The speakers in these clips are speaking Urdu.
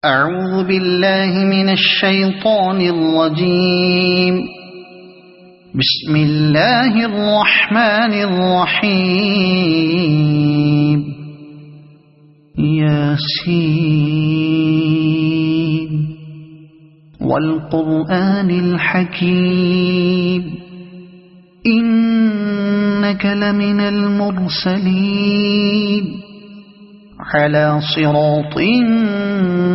أعوذ بالله من الشيطان الرجيم. بسم الله الرحمن الرحيم. ياسين والقرآن الحكيم إنك لمن المرسلين على صراط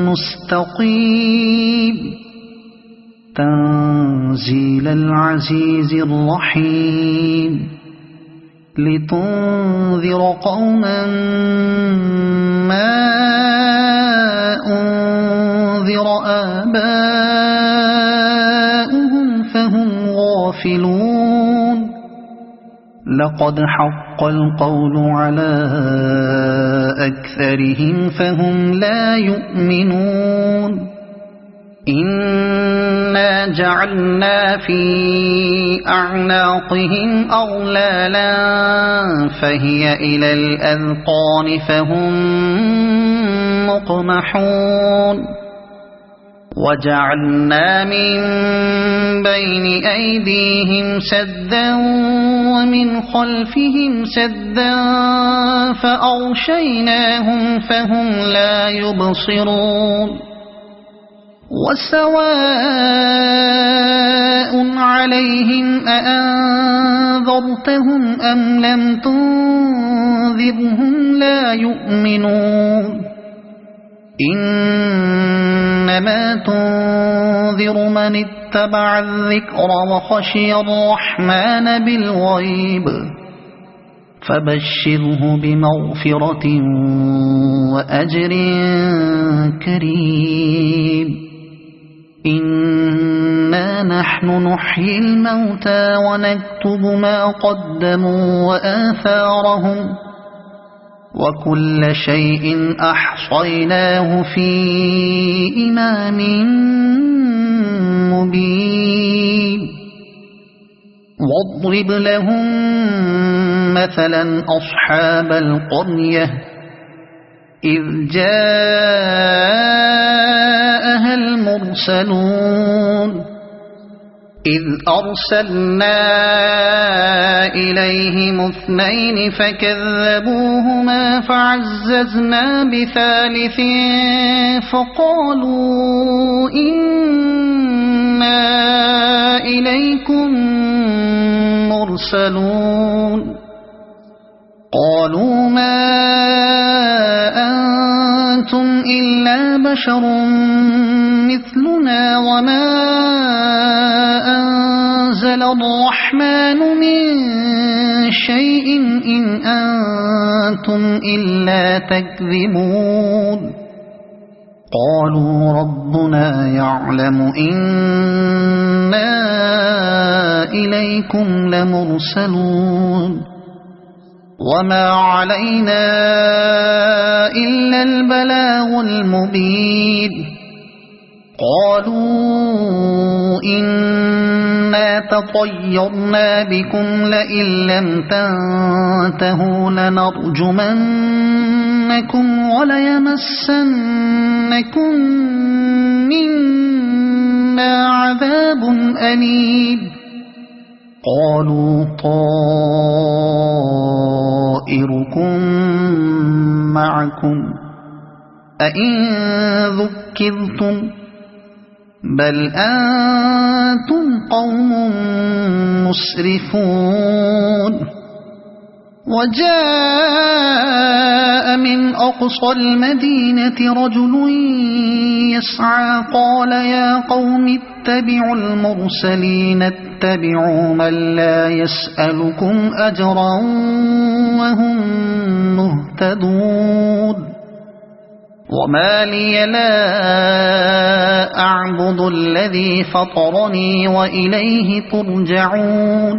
مستقيم تنزيل العزيز الرحيم لتنذر قوما ما أنذر آباؤهم فهم غافلون. لقد حق القول على أكثرهم فهم لا يؤمنون. إنا جعلنا في أعناقهم أغلالا فهي إلى الأذقان فهم مقمحون. وجعلنا من بين أيديهم سدا ومن خلفهم سدا فأغشيناهم فهم لا يبصرون. وسواء عليهم أأنذرتهم أم لم تنذرهم لا يؤمنون. إنما تنذر من اتبع الذكر وخشي الرحمن بالغيب فبشره بمغفرة وأجر كريم. إنا نحن نحيي الموتى ونكتب ما قدموا وآثارهم وكل شيء أحصيناه في إمام مبين. واضرب لهم مثلا أصحاب القرية إذ جاءها المرسلون إذ أرسلنا إليهم اثنين فكذبوهما فعززنا بثالث فقالوا إنا إليكم مرسلون. قالوا ما أنتم إلا بشر مثلنا وما أنزل الرحمن من شيء إن أنتم إلا تكذبون. قالوا ربنا يعلم إنا إليكم لمرسلون وما علينا إلا البلاغ المبين. قالوا إنا تطيرنا بكم لئن لم تنتهوا لنرجمنكم وليمسنكم منا عذاب أليم. قالوا طائركم معكم أئن ذكرتم بل أنتم قوم مسرفون. وجاء من أقصى المدينة رجل يسعى قال يا قوم اتبعوا المرسلين اتبعوا من لا يسألكم أجرا وهم مهتدون. وما لي لا أعبد الذي فطرني وإليه ترجعون.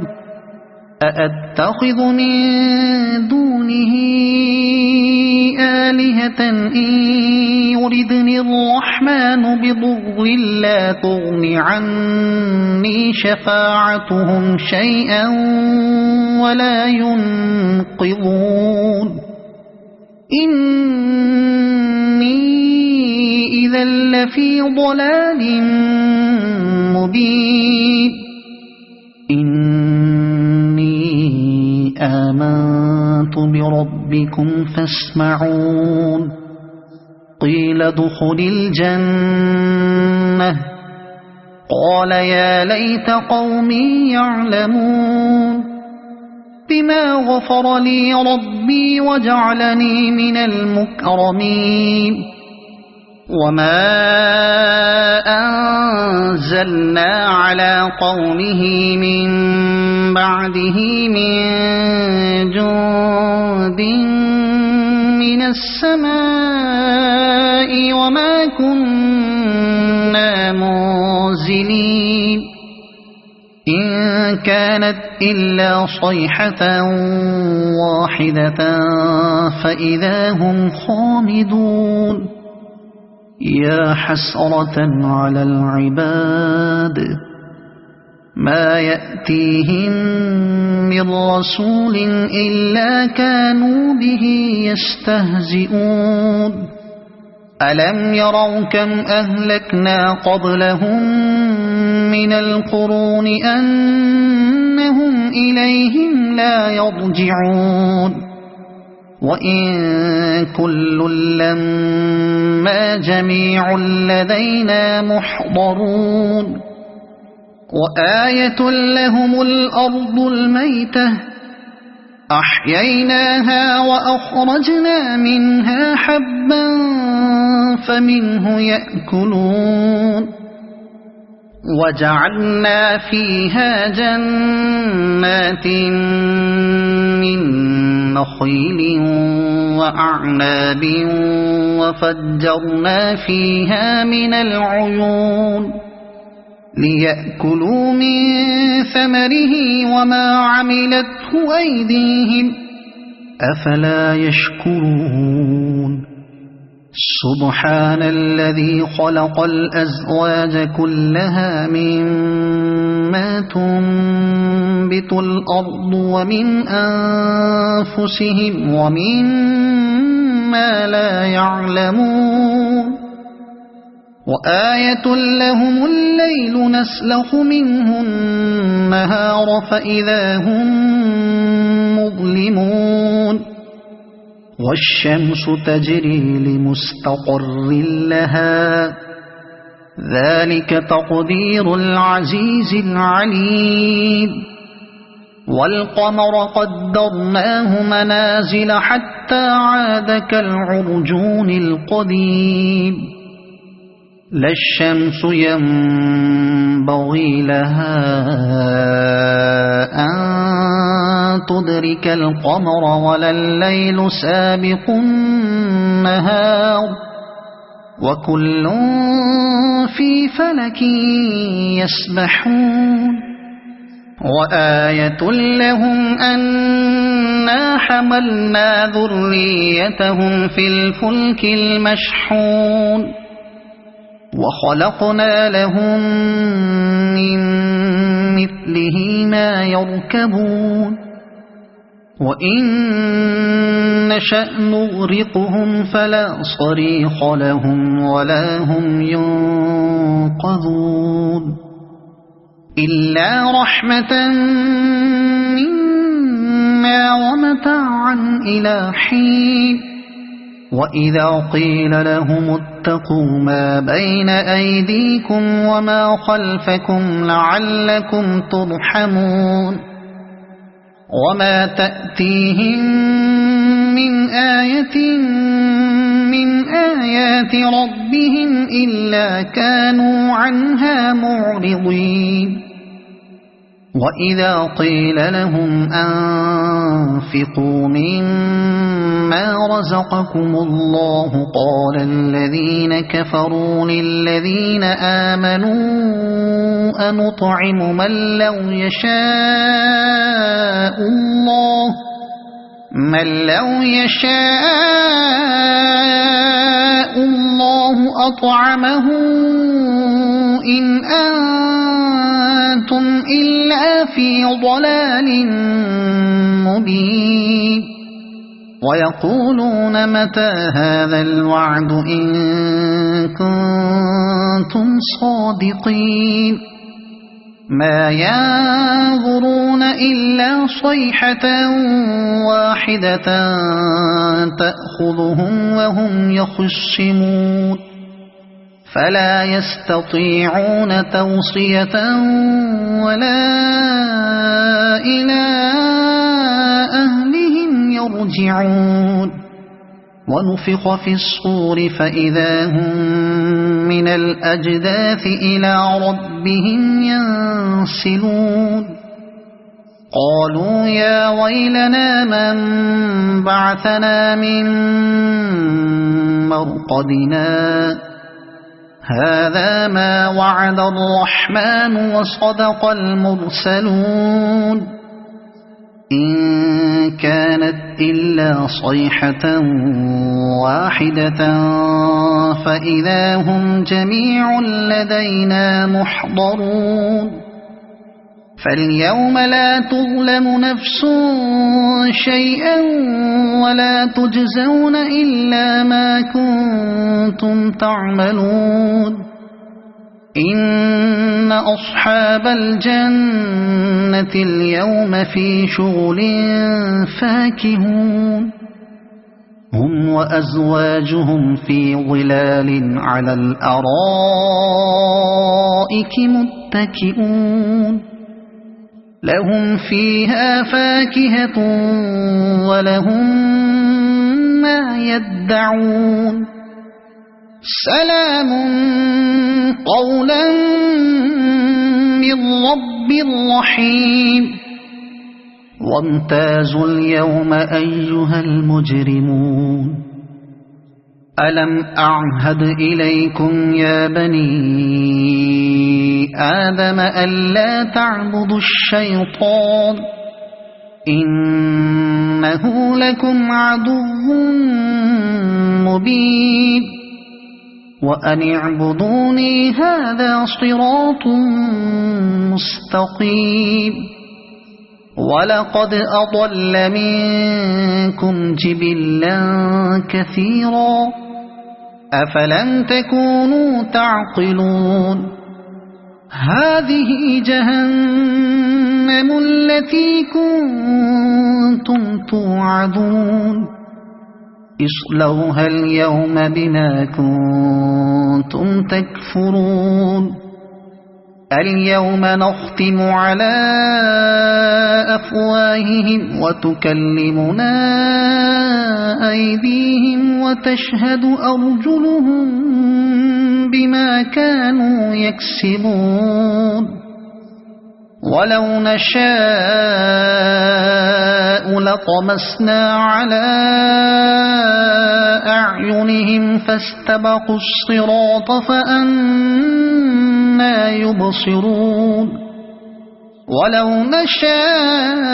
أأتخذ من دونه آلهة إن يردني الرحمن بضر لا تغن عني شفاعتهم شيئا ولا ينقذون. إني إذا لفي ضلال مبين إني آمنت بربكم فاسمعون قيل ادخل الجنة قال يا ليت قومي يعلمون بما غفر لي ربي وجعلني من المكرمين وما أنزلنا على قومه من بعده من جند من السماء وما كنا منزلين إن كانت إلا صيحة واحدة فإذا هم خامدون يا حسرة على العباد ما يأتيهم من رسول إلا كانوا به يستهزئون ألم يروا كم أهلكنا قبلهم من القرون أنهم إليهم لا يرجعون وإن كل لما جميع لدينا محضرون وآية لهم الأرض الميتة أحييناها وأخرجنا منها حبا فمنه يأكلون وجعلنا فيها جنات من نخيل وأعناب وفجرنا فيها من العيون ليأكلوا من ثمره وما عملته أيديهم أفلا يشكرون سبحان الذي خلق الأزواج كلها مما تنبت الأرض ومن أنفسهم ومما لا يعلمون وآية لهم الليل نسلخ منه النهار فإذا هم مظلمون والشمس تجري لمستقر لها ذلك تقدير العزيز العليم والقمر قدرناه منازل حتى عاد كالعرجون القديم لا الشمس ينبغي لها أن تدرك القمر ولا الليل سابق النهار وكل في فلك يسبحون وآية لهم أنا حملنا ذريتهم في الفلك المشحون وخلقنا لهم من مثله ما يركبون وإن نشأ نغرقهم فلا صريخ لهم ولا هم ينقذون إلا رحمة منا ومتاعا إلى حين وإذا قيل لهم اتقوا ما بين أيديكم وما خلفكم لعلكم ترحمون وما تأتيهم من آية من آيات ربهم إلا كانوا عنها معرضين وإذا قيل لهم أنفقوا مما رزقكم الله قال الذين كفروا للذين آمنوا أنطعم من لو يشاء الله أطعمه إن أنتم إلا في ضلال مبين ويقولون متى هذا الوعد إن كنتم صادقين ما ينظرون إلا صيحة واحدة تأخذهم وهم يخصمون فلا يستطيعون توصية ولا إلى أهلهم يرجعون ونفخ في الصور فإذا هم من الأجداث إلى ربهم ينسلون قالوا يا ويلنا من بعثنا من مرقدنا هذا ما وعد الرحمن وصدق المرسلون إن كانت إلا صيحة واحدة فإذا هم جميع لدينا محضرون فاليوم لا تظلم نفس شيئا ولا تجزون إلا ما كنتم تعملون إن أصحاب الجنة اليوم في شغل فاكهون هم وأزواجهم في ظلال على الأرائك متكئون لهم فيها فاكهة ولهم ما يدعون سلام قولا من رب رحيم وامتازوا اليوم أيها المجرمون ألم أعهد إليكم يا بني آدم ألا تعبدوا الشيطان إنه لكم عدو مبين وأن اعبدوني هذا صراط مستقيم ولقد أضل منكم جبلا كثيرا أفلم تكونوا تعقلون هذه جهنم التي كنتم توعدون اصلوها اليوم بما كنتم تكفرون اليوم نختم على أفواههم وتكلمنا أيديهم وتشهد أرجلهم بما كانوا يكسبون ولو نشاء لطمسنا على أعينهم فاستبقوا الصراط فأنى يبصرون ولو نشاء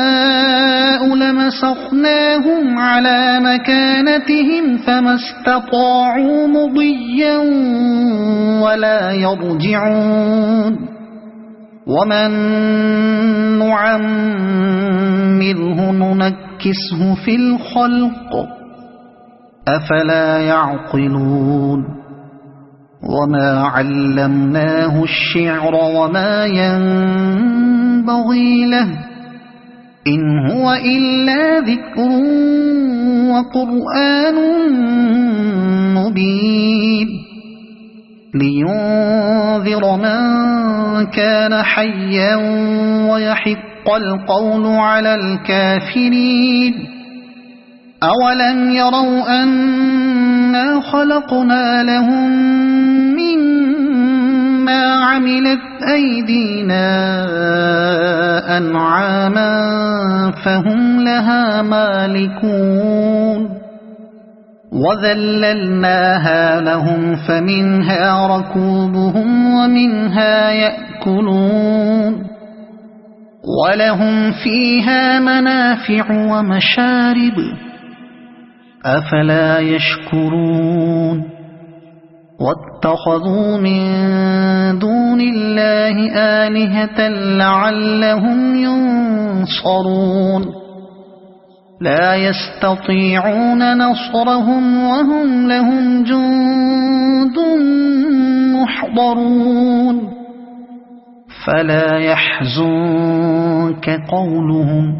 لمسخناهم على مكانتهم فما استطاعوا مضيا ولا يرجعون ومن نعمره ننكسه في الخلق أفلا يعقلون وما علمناه الشعر وما ينبغي له إن هو إلا ذكر وقرآن مبين لينذر من كان حيا ويحق القول على الكافرين أولم يروا أنا خلقنا لهم مما عملت أيدينا أنعاما فهم لها مالكون وذللناها لهم فمنها ركوبهم ومنها يأكلون ولهم فيها منافع ومشارب أفلا يشكرون واتخذوا من دون الله آلهة لعلهم ينصرون لا يستطيعون نصرهم وهم لهم جند محضرون فلا يحزنك قولهم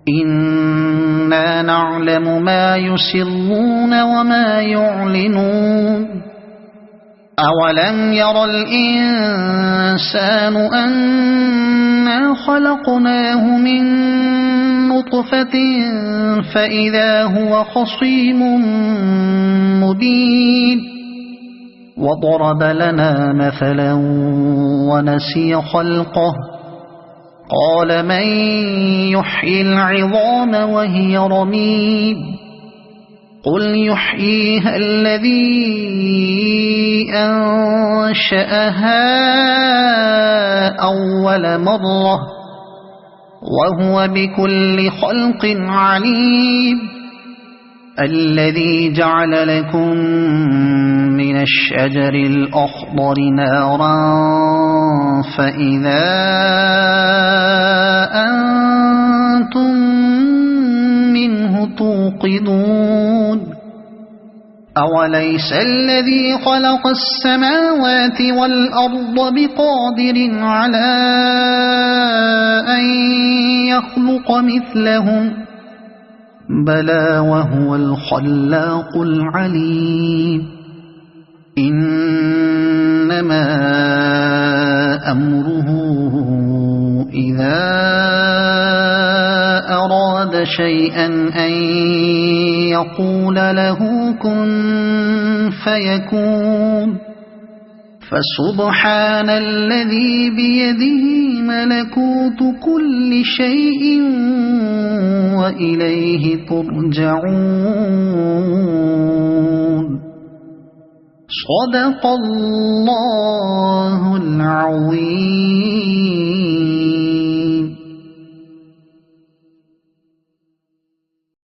إنا نعلم ما يسرون وما يعلنون أولم ير الإنسان أنا خلقناه من نطفة فإذا هو خصيم مبين وضرب لنا مثلا ونسي خلقه قال من يحيي العظام وهي رميم قل يحييها الذي أنشأها أول مرة وهو بكل خلق عليم الذي جعل لكم من الشجر الأخضر نارا فإذا أنتم منه توقدون أوليس الذي خلق السماوات والأرض بقادر على أن يخلق مثلهم بلى وهو الخلاق العليم إنما أمره إذا أراد شيئا أن يقول له كن فيكون فسبحان الذي بيده ملكوت كل شيء وإليه ترجعون صدق الله